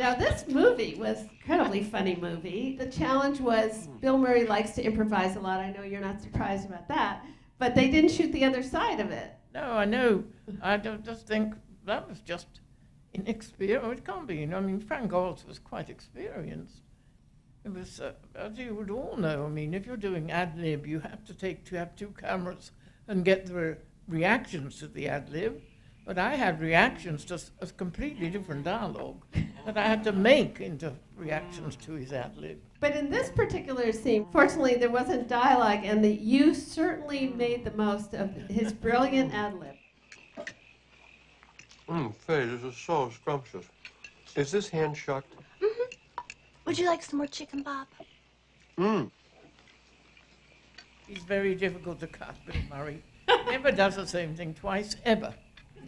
Now, this movie was an incredibly funny movie. The challenge was Bill Murray likes to improvise a lot. I know you're not surprised about that. But they didn't shoot the other side of it. No, I know. I don't just think that was just inexperienced. It can't be. You know, I mean, Frank Oz was quite experienced. It was, as you would all know, I mean, if you're doing ad-lib, you have to have two cameras and get the reactions to the ad-lib. But I had reactions to a completely different dialogue that I had to make into reactions to his ad-lib. But in this particular scene, fortunately, there wasn't dialogue, and you certainly made the most of his brilliant ad-lib. Faye, this is so scrumptious. Is this hand shucked? Mm-hmm. Would you like some more chicken, Bob? He's very difficult to cut, Bill Murray. Never does the same thing twice, ever.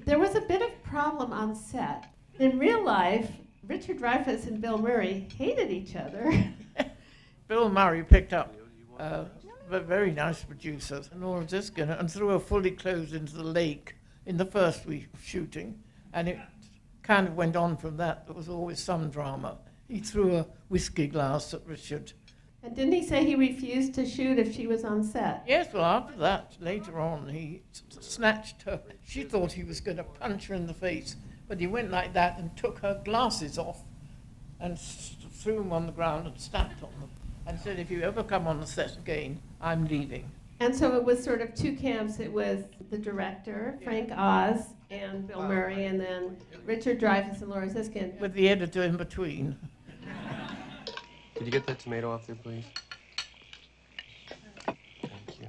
There was a bit of problem on set. In real life, Richard Dreyfuss and Bill Murray hated each other. Bill Murray picked up a very nice producer, Nora Ziskin, and threw her fully clothed into the lake in the first week of shooting. And it kind of went on from that. There was always some drama. He threw a whiskey glass at Richard. And didn't he say he refused to shoot if she was on set? Yes, well, after that, later on, he snatched her. She thought he was going to punch her in the face, but he went like that and took her glasses off and threw them on the ground and stamped on them and said, if you ever come on the set again, I'm leaving. And so it was sort of two camps. It was the director, Frank Oz, and Bill Murray, and then Richard Dreyfuss and Laura Ziskin. With the editor in between. Could you get that tomato off there, please? Thank you.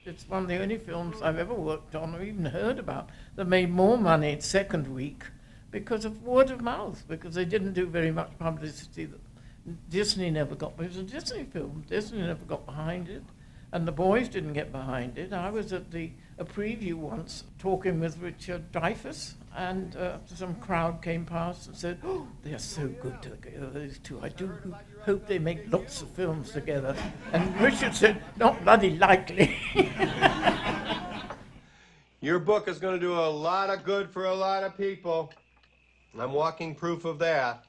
It's one of the only films I've ever worked on or even heard about that made more money its second week because of word of mouth, because they didn't do very much publicity. Disney never got, it was a Disney film, Disney never got behind it, and the boys didn't get behind it. I was at a preview once talking with Richard Dreyfuss, and some crowd came past and said, oh, they're so good together, those two. I do hope they make lots of films together. And Richard said, not bloody likely. Your book is going to do a lot of good for a lot of people. I'm walking proof of that.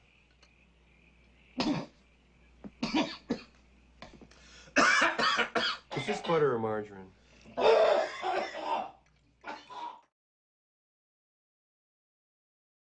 Is this butter or margarine?